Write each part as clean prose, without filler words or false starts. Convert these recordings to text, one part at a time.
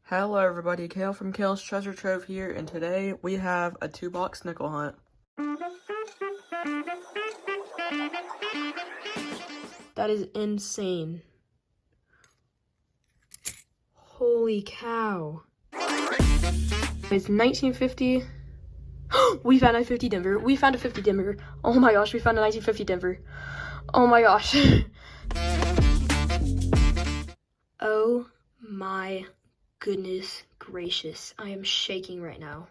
Hello everybody, Kale from Kale's Treasure Trove here, and today we have a 2-box nickel hunt. That is insane. Holy cow. It's 1950. We found a 50 Denver. We found a 50 Denver. Oh my gosh, we found a 1950 Denver. Oh my gosh. Oh my goodness gracious. I am shaking right now.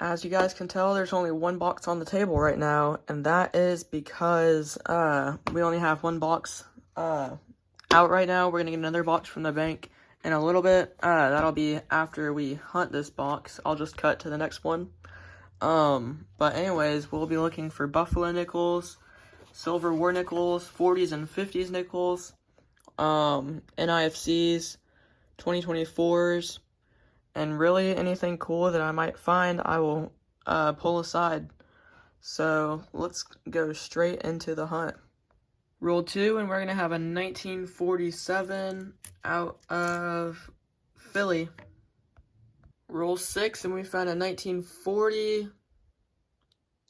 As you guys can tell, there's only one box on the table right now, and that is because we only have one box out right now. We're gonna get another box from the bank in a little bit. That'll be after we hunt this box. I'll just cut to the next one. But anyways, we'll be looking for Buffalo nickels, Silver War nickels, 40s and 50s nickels, NIFCs, 2024s, and really anything cool that I might find, I will pull aside. So let's go straight into the hunt. Rule 2, and we're going to have a 1947 out of Philly. Rule 6, and we found a 1940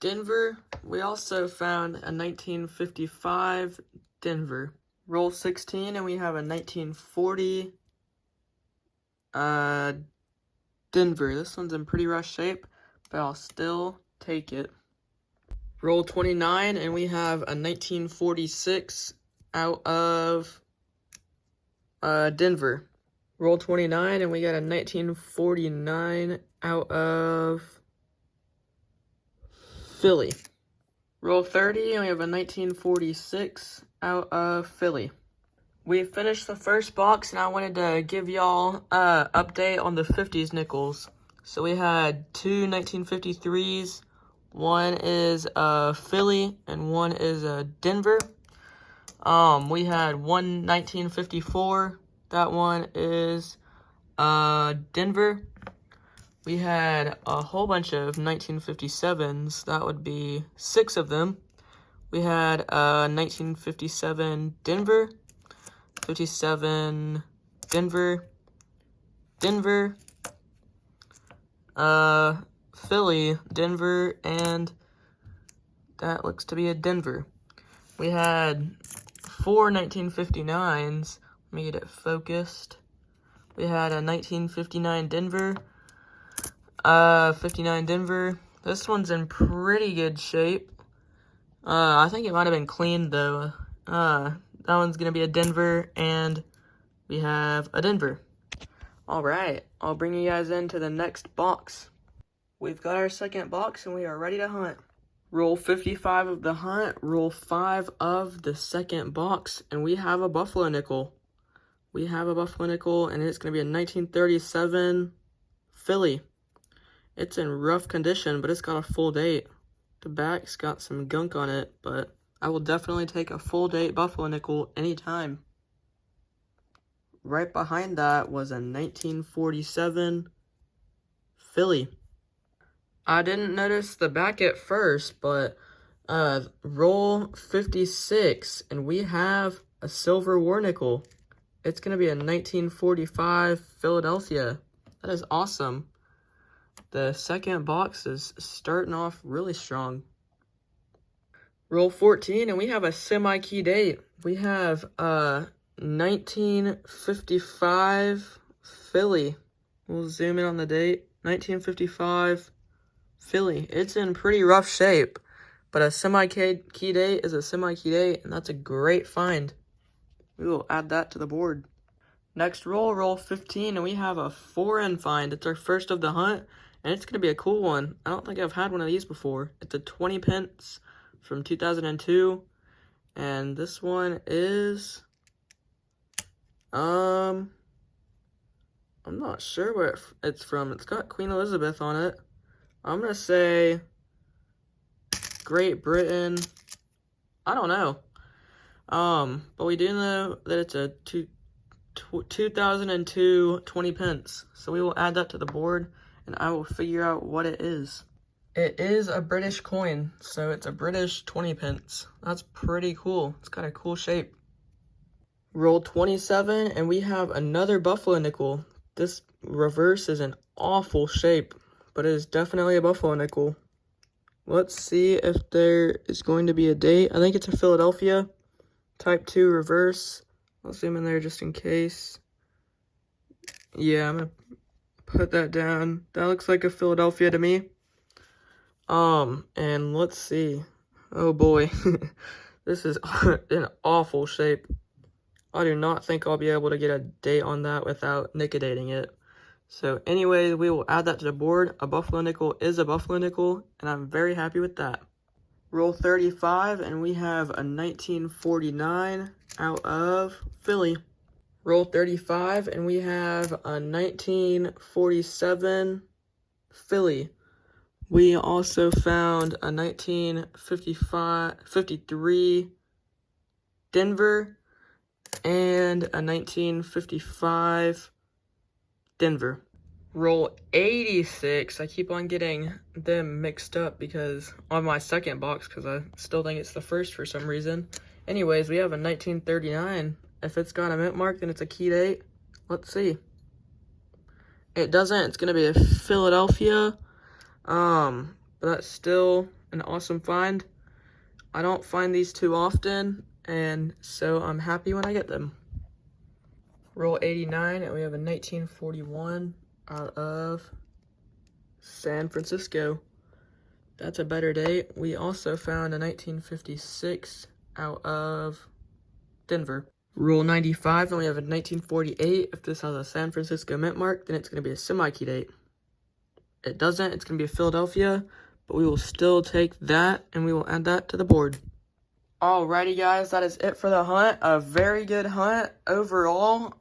Denver. We also found a 1955 Denver. Roll 16, and we have a 1940 Denver. This one's in pretty rough shape, but I'll still take it. Roll 29, and we have a 1946 out of Denver. Roll 29, and we got a 1949 out of Philly. Roll 30, and we have a 1946 out of Philly. We finished the first box, and I wanted to give y'all an update on the 50s nickels. So we had two 1953s. One is Philly, and one is Denver. We had one 1954. That one is Denver. We had a whole bunch of 1957s. That would be 6 of them. We had 1957 Denver, 57 Denver, Denver, Philly, Denver, and that looks to be a Denver. We had 4 1959s. Let me get it focused. We had a 1959 Denver, 59 Denver. This one's in pretty good shape. I think it might have been cleaned though. That one's gonna be a Denver, and we have a Denver. Alright, I'll bring you guys into the next box. We've got our second box, and we are ready to hunt. Roll 55 of the hunt, roll 5 of the second box, and we have a Buffalo nickel. We have a Buffalo nickel, and it's gonna be a 1937 Philly. It's in rough condition, but it's got a full date. The back's got some gunk on it, but I will definitely take a full date Buffalo nickel anytime. Right behind that was a 1947 Philly. I didn't notice the back at first, but roll 56, and we have a Silver War nickel. It's going to be a 1945 Philadelphia. That is awesome. The second box is starting off really strong. Roll 14, and we have a semi-key date. We have 1955 Philly. We'll zoom in on the date. 1955 Philly. It's in pretty rough shape, but a semi-key date is a semi-key date, and that's a great find. We will add that to the board. Next roll, roll 15, and we have a foreign find. It's our first of the hunt, and it's going to be a cool one. I don't think I've had one of these before. It's a 20 pence from 2002, and this one is, I'm not sure where it's from. It's got Queen Elizabeth on it. I'm going to say Great Britain. I don't know. But we do know that it's a 2002 20 pence. So we will add that to the board, and I will figure out what it is. It is a British coin, so it's a British 20 pence. That's pretty cool. It's got a cool shape. Roll 27, and we have another Buffalo nickel. This reverse is in awful shape, but it is definitely a Buffalo nickel. Let's see if there is going to be a date. I think it's a Philadelphia type 2 reverse. I'll zoom in there just in case. Yeah, I'm gonna put that down. That looks like a Philadelphia to me. And let's see. Oh boy, this is in awful shape. I do not think I'll be able to get a date on that without nickedating it. So anyway, we will add that to the board. A Buffalo nickel is a Buffalo nickel, and I'm very happy with that. Roll 35, and we have a 1949 out of Philly. Roll 35, and we have a 1947 Philly. We also found a 1953 Denver and a 1955 Denver. Roll 86. I keep on getting them mixed up because on my second box, because I still think it's the first for some reason. Anyways, we have a 1939. If it's got a mint mark, then it's a key date. Let's see. It doesn't. It's going to be a Philadelphia. But that's still an awesome find. I don't find these too often, and so I'm happy when I get them. Roll 89, and we have a 1941 out of San Francisco. That's a better date. We also found a 1956 out of Denver. Roll 95, and we have a 1948. If this has a San Francisco mint mark, then it's going to be a semi-key date. It doesn't, it's going to be a Philadelphia, but we will still take that, and we will add that to the board. Alrighty, guys, that is it for the hunt. A very good hunt overall.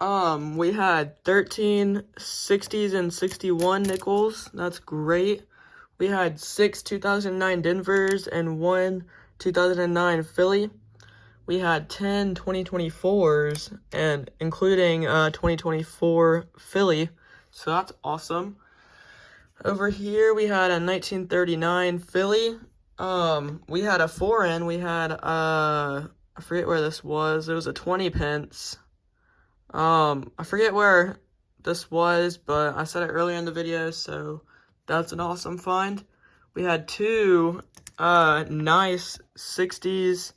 We had 13 60s and 61 nickels. That's great. We had 6 2009 Denvers and 1 2009 Philly. We had 10 2024s, and including 2024 Philly. So that's awesome. Over here, we had a 1939 Philly. We had a foreign. We had, I forget where this was. It was a 20 pence. I forget where this was, but I said it earlier in the video, so that's an awesome find. We had 2, nice 60s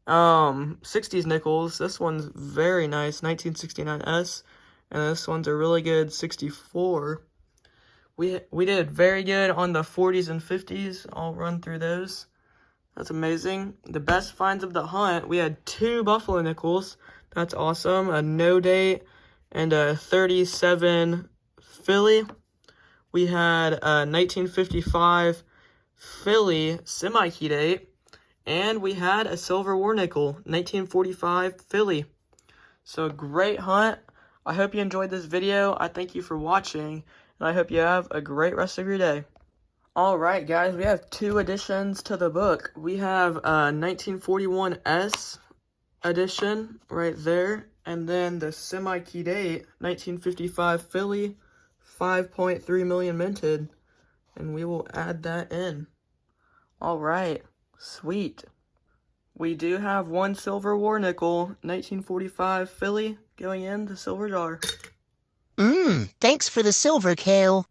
nickels. This one's very nice, 1969S, and this one's a really good 64. We did very good on the 40s and 50s. I'll run through those. That's amazing. The best finds of the hunt, we had 2 Buffalo nickels. That's awesome. A no date and a 37 Philly. We had a 1955 Philly semi-key date. And we had a Silver War nickel, 1945 Philly. So a great hunt. I hope you enjoyed this video. I thank you for watching, and I hope you have a great rest of your day. Alright, guys, we have 2 additions to the book. We have a 1941S edition right there, and then the semi-key date, 1955 Philly, 5.3 million minted, and we will add that in. Alright. Sweet. We do have 1 Silver War nickel, 1945 Philly, going in the silver jar. Thanks for the silver, Kale.